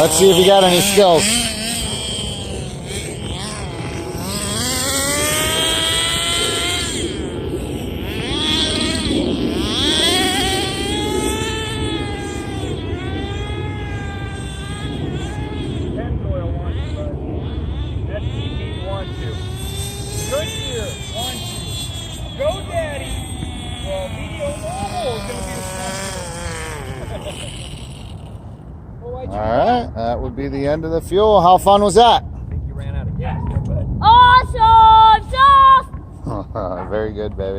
Let's see if you got any skills. Good gear, 1, 2. Go, Daddy. Well, medium normal is going to be the All right, that would be the end of the fuel. How fun was that? I think you ran out of gas there, bud. Awesome stuff! Very good, baby.